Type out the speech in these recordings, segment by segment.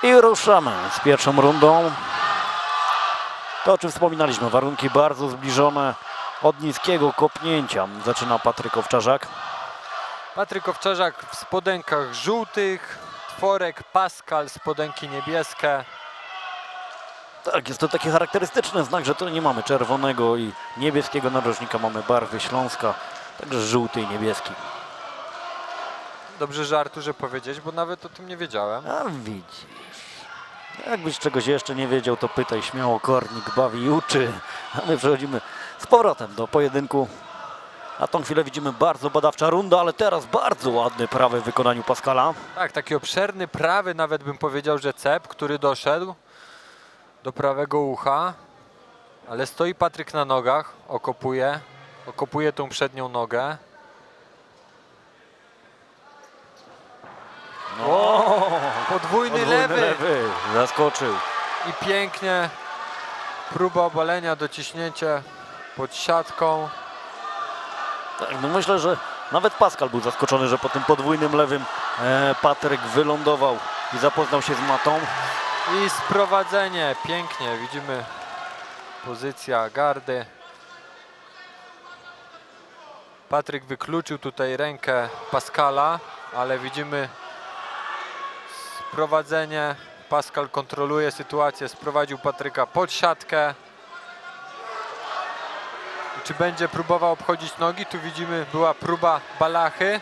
I ruszamy z pierwszą rundą. To, o czym wspominaliśmy, warunki bardzo zbliżone. Od niskiego kopnięcia zaczyna Patryk Owczarzak. Patryk Owczarzak w spodenkach żółtych, Tworek, Pascal spodenki niebieskie. Tak, jest to taki charakterystyczny znak, że tu nie mamy czerwonego i niebieskiego narożnika, mamy barwy Śląska, także żółty i niebieski. Dobrze, że Arturze powiedzieć, bo nawet o tym nie wiedziałem. A widzisz, jakbyś czegoś jeszcze nie wiedział, to pytaj śmiało, Kornik bawi i uczy. A my przechodzimy z powrotem do pojedynku. Na tą chwilę widzimy bardzo badawcza runda, ale teraz bardzo ładny prawy w wykonaniu Pascala. Tak, taki obszerny prawy, nawet bym powiedział, że cep, który doszedł do prawego ucha. Ale stoi Patryk na nogach, okopuje tą przednią nogę. Podwójny lewy zaskoczył. i pięknie próba obalenia, dociśnięcie pod siatką. Tak, no myślę, że nawet Pascal był zaskoczony, że po tym podwójnym lewym Patryk wylądował i zapoznał się z matą. I sprowadzenie, pięknie, widzimy pozycja gardy. Patryk wykluczył tutaj rękę Pascala, ale widzimy sprowadzenie. Pascal kontroluje sytuację, sprowadził Patryka pod siatkę. Czy będzie próbował obchodzić nogi? Tu widzimy, była próba balachy,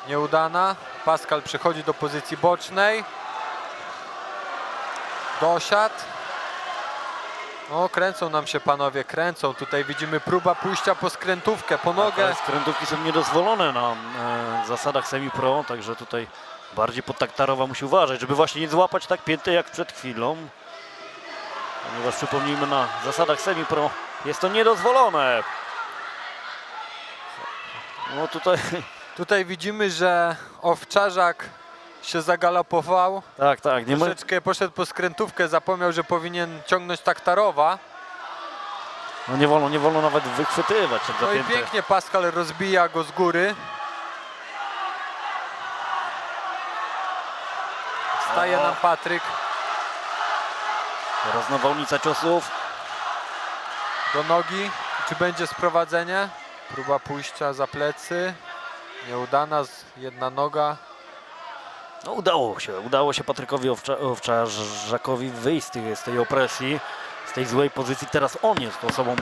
nieudana. Pascal przechodzi do pozycji bocznej. Dosiad. O, kręcą nam się panowie, kręcą. Tutaj widzimy próba pójścia po skrętówkę, po nogę. Ale skrętówki są niedozwolone na zasadach semi-pro, także tutaj bardziej podtaktarowa musi uważać, żeby właśnie nie złapać tak pięty jak przed chwilą. Ponieważ przypomnijmy, na zasadach semi-pro jest to niedozwolone. No Tutaj widzimy, że Owczarzak się zagalopował. Tak, nie ma... Troszeczkę poszedł po skrętówkę, zapomniał, że powinien ciągnąć taktarowa. No nie wolno nawet wychwytywać jak No i zapięte. pięknie Pascal rozbija go z góry. Wstaje nam Patryk Teraz nawałnica ciosów. do nogi. Czy będzie sprowadzenie? Próba pójścia za plecy. Nieudana, jedna noga. No udało się Patrykowi Owczarzakowi wyjść z tej opresji, z tej złej pozycji. Teraz on jest osobą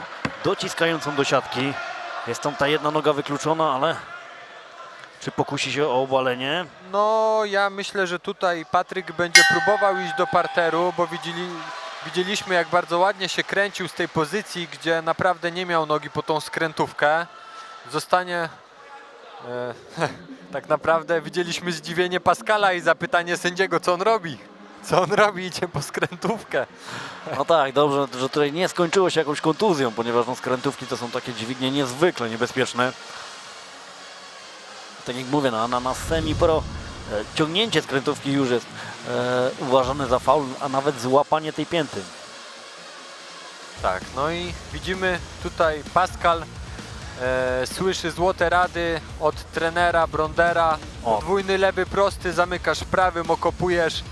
dociskającą do siatki. Jest tam ta jedna noga wykluczona, ale czy pokusi się o obalenie? No ja myślę, że tutaj Patryk będzie próbował iść do parteru, bo widzieliśmy, jak bardzo ładnie się kręcił z tej pozycji, gdzie naprawdę nie miał nogi po tą skrętówkę. Zostanie... tak naprawdę widzieliśmy zdziwienie Pascala i zapytanie sędziego, co on robi. Co on robi? Idzie po skrętówkę. No tak, dobrze, że tutaj nie skończyło się jakąś kontuzją, ponieważ no, skrętówki to są takie dźwignie niezwykle niebezpieczne. Tak jak mówię, na semi-pro ciągnięcie skrętówki już jest uważane za faul, a nawet złapanie tej pięty. Tak, no i widzimy tutaj Pascal słyszy złote rady od trenera Brondera. Podwójny lewy prosty, zamykasz prawym, okopujesz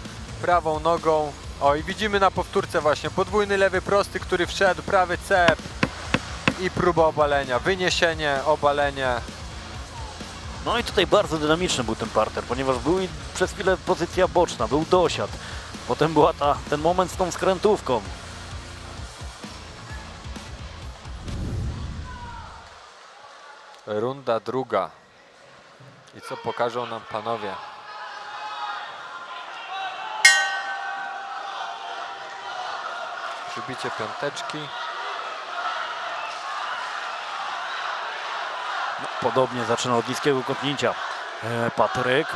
prawą nogą. O, i widzimy na powtórce właśnie podwójny lewy prosty, który wszedł, prawy cep i próba obalenia, wyniesienie, obalenie. No i tutaj bardzo dynamiczny był ten parter, ponieważ był i przez chwilę pozycja boczna, był dosiad. Potem była ten moment z tą skrętówką. Runda druga. I co pokażą nam panowie? Przybicie piąteczki. No, podobnie zaczyna od niskiego kopnięcia Patryk.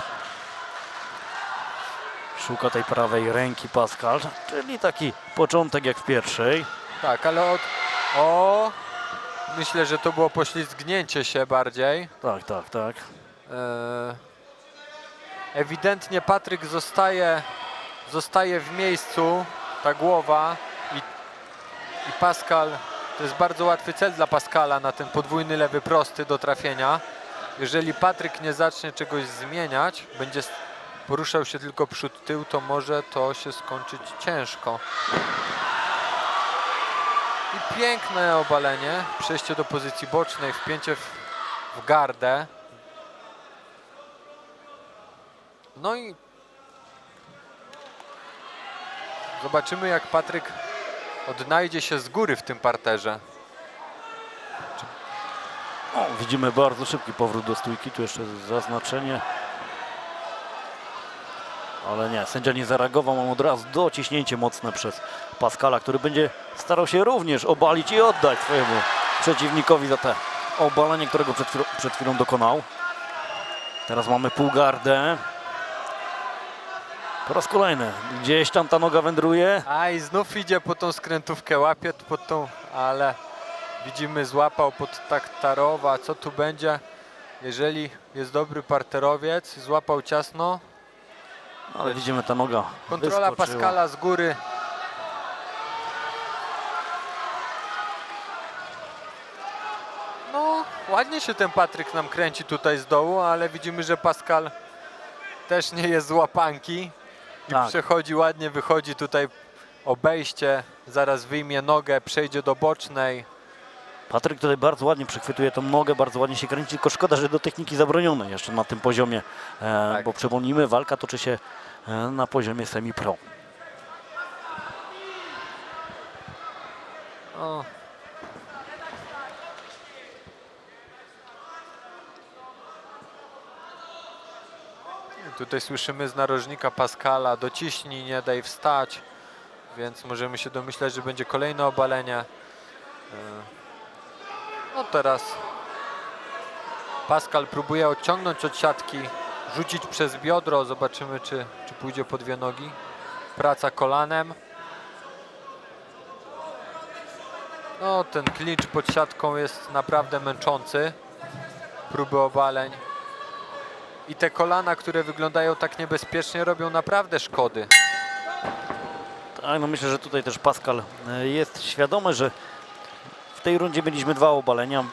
Szuka tej prawej ręki Pascal, czyli taki początek jak w pierwszej. Tak, ale myślę, że to było poślizgnięcie się bardziej. Tak. Ewidentnie Patryk zostaje w miejscu, ta głowa i Pascal, to jest bardzo łatwy cel dla Pascala na ten podwójny lewy prosty do trafienia. Jeżeli Patryk nie zacznie czegoś zmieniać, będzie poruszał się tylko przód, tył, to może to się skończyć ciężko. I piękne obalenie, przejście do pozycji bocznej, wpięcie w gardę. No i zobaczymy, jak Patryk odnajdzie się z góry w tym parterze. O, widzimy bardzo szybki powrót do stójki, tu jeszcze zaznaczenie. Ale nie, sędzia nie zareagował, mam od razu dociśnięcie mocne przez Pascala, który będzie starał się również obalić i oddać swojemu przeciwnikowi za te obalenie, którego przed chwilą dokonał. Teraz mamy półgardę. Po raz kolejny, gdzieś tam ta noga wędruje. A i znów idzie po tą skrętówkę, łapie pod tą, ale widzimy, złapał pod Taktarowa. Co tu będzie, jeżeli jest dobry parterowiec, złapał ciasno. Ale widzimy, ta noga Kontrola wyskoczyła. Pascala z góry. No, ładnie się ten Patryk nam kręci tutaj z dołu, ale widzimy, że Pascal też nie jest z łapanki. I Tak. przechodzi ładnie, wychodzi tutaj obejście, zaraz wyjmie nogę, przejdzie do bocznej. Patryk tutaj bardzo ładnie przechwytuje tą nogę, bardzo ładnie się kręci, tylko szkoda, że do techniki zabronionej jeszcze na tym poziomie, Tak. bo przypomnijmy, walka toczy się na poziomie semi-pro. O. Tutaj słyszymy z narożnika Pascala: dociśnij, nie daj wstać, więc możemy się domyśleć, że będzie kolejne obalenie. No teraz Pascal próbuje odciągnąć od siatki, rzucić przez biodro, zobaczymy, czy pójdzie po dwie nogi. Praca kolanem. No, ten klincz pod siatką jest naprawdę męczący. Próby obaleń. I te kolana, które wyglądają tak niebezpiecznie, robią naprawdę szkody. Tak, no myślę, że tutaj też Pascal jest świadomy, że w tej rundzie mieliśmy dwa obalenia.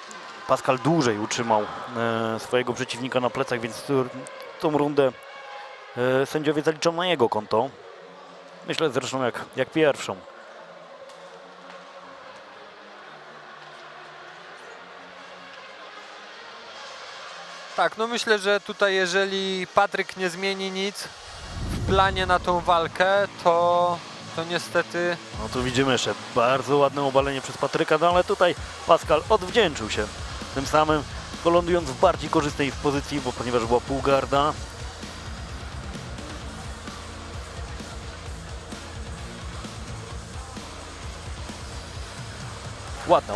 Pascal dłużej utrzymał swojego przeciwnika na plecach, więc tą rundę sędziowie zaliczą na jego konto. Myślę zresztą jak pierwszą. Tak, no myślę, że tutaj jeżeli Patryk nie zmieni nic w planie na tą walkę, to niestety... No tu widzimy jeszcze bardzo ładne obalenie przez Patryka, no ale tutaj Pascal odwdzięczył się tym samym, lądując w bardziej korzystnej pozycji, bo ponieważ była półgarda.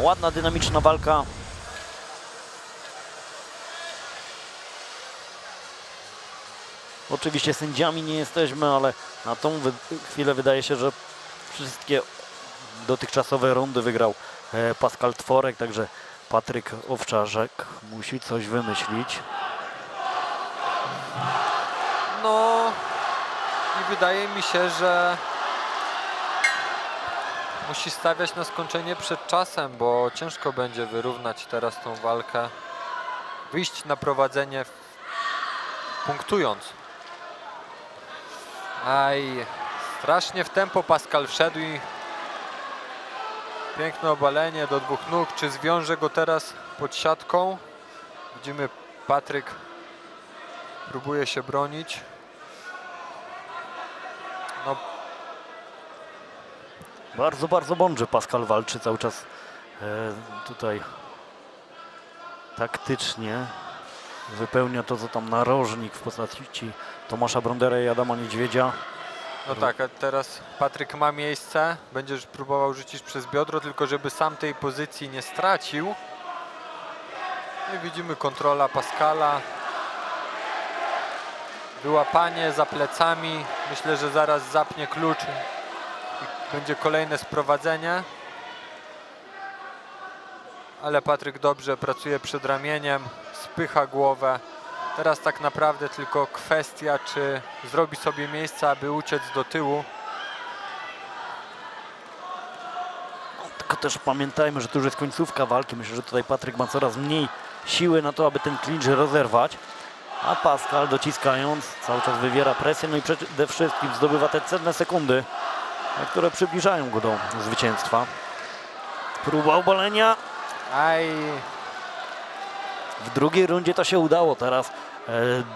Ładna, dynamiczna walka. Oczywiście sędziami nie jesteśmy, ale na tą chwilę wydaje się, że wszystkie dotychczasowe rundy wygrał Pascal Tworek, także Patryk Owczarzek musi coś wymyślić. No i wydaje mi się, że musi stawiać na skończenie przed czasem, bo ciężko będzie wyrównać teraz tą walkę. Wyjść na prowadzenie punktując. Aj, strasznie w tempo Pascal wszedł i piękne obalenie do dwóch nóg. Czy zwiąże go teraz pod siatką? Widzimy, Patryk próbuje się bronić. No, Bardzo mądrze Pascal walczy cały czas tutaj taktycznie. Wypełnia to, co tam narożnik w postaci Tomasza Brondera i Adama Niedźwiedzia. no tak, a teraz Patryk ma miejsce. Będzie próbował rzucić przez biodro, tylko żeby sam tej pozycji nie stracił. No i widzimy, kontrola Pascala. Wyłapanie za plecami. Myślę, że zaraz zapnie klucz i będzie kolejne sprowadzenie. Ale Patryk dobrze pracuje przed ramieniem, spycha głowę. Teraz tak naprawdę tylko kwestia, czy zrobi sobie miejsce, aby uciec do tyłu. Tylko też pamiętajmy, że to już jest końcówka walki. Myślę, że tutaj Patryk ma coraz mniej siły na to, aby ten clinch rozerwać. A Pascal, dociskając, cały czas wywiera presję, no i przede wszystkim zdobywa te cenne sekundy, które przybliżają go do zwycięstwa. Próba obalenia. Aj, W drugiej rundzie to się udało. Teraz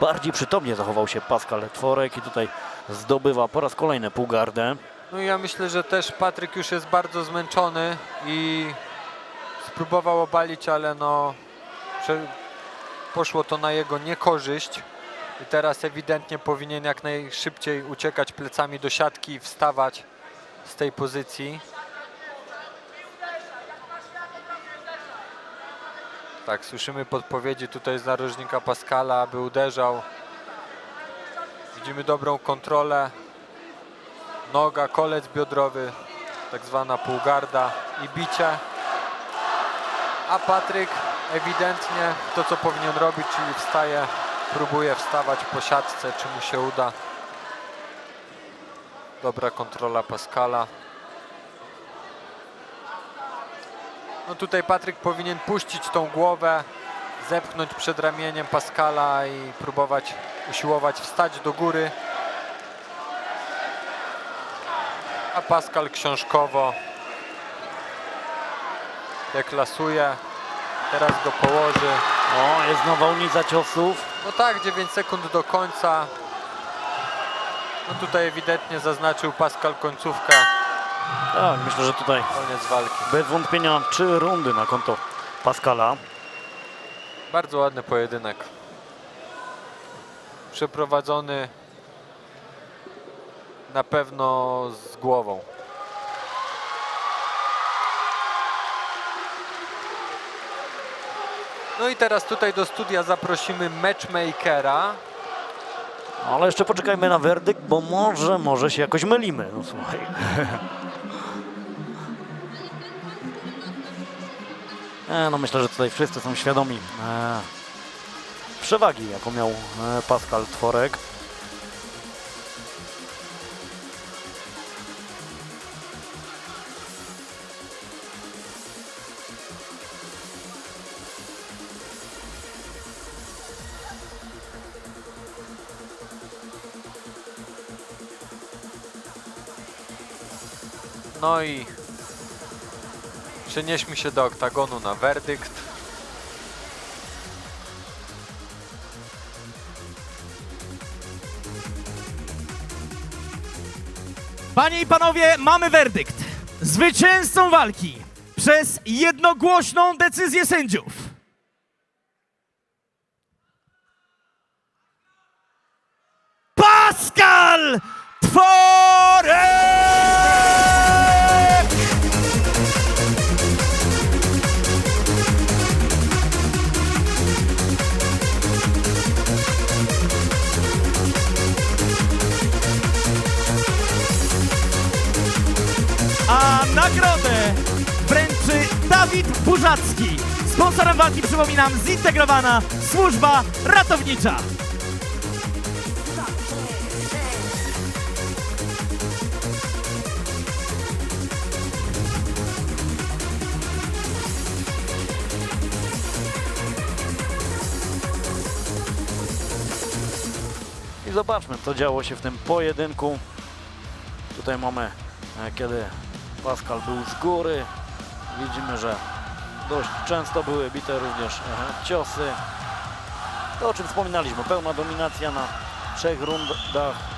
bardziej przytomnie zachował się Pascal Tworek i tutaj zdobywa po raz kolejny półgardę. no i ja myślę, że też Patryk już jest bardzo zmęczony i spróbował obalić, ale no poszło to na jego niekorzyść. I teraz ewidentnie powinien jak najszybciej uciekać plecami do siatki i wstawać z tej pozycji. Tak, słyszymy podpowiedzi tutaj z narożnika Pascala, aby uderzał. Widzimy dobrą kontrolę. Noga, kolec biodrowy, tak zwana półgarda i bicie. A Patryk ewidentnie to, co powinien robić, czyli wstaje, próbuje wstawać po siatce, czy mu się uda. Dobra kontrola Pascala. No tutaj Patryk powinien puścić tą głowę, zepchnąć przed ramieniem Pascala i próbować usiłować wstać do góry. A Pascal książkowo deklasuje. Teraz go położy. O, jest nawałnica ciosów. No tak, 9 sekund do końca. No tutaj ewidentnie zaznaczył Pascal końcówkę. Tak, myślę, że tutaj Koniec walki. bez wątpienia 3 rundy na konto Pascala. Bardzo ładny pojedynek. Przeprowadzony na pewno z głową. No i teraz tutaj do studia zaprosimy matchmakera. Ale jeszcze poczekajmy na werdykt, bo może się jakoś mylimy. No słuchaj. No myślę, że tutaj wszyscy są świadomi przewagi, jaką miał Pascal Tworek. No i przenieśmy się do oktagonu na werdykt. Panie i panowie, mamy werdykt. Zwycięzcą walki przez jednogłośną decyzję sędziów Pascal Tworek! A nagrodę wręczy Dawid Burzacki. Sponsorem walki, przypominam, Zintegrowana Służba Ratownicza. I zobaczmy, co działo się w tym pojedynku. Tutaj mamy, kiedy Pascal był z góry. Widzimy, że dość często były bite również ciosy. To, o czym wspominaliśmy, pełna dominacja na 3 rundach.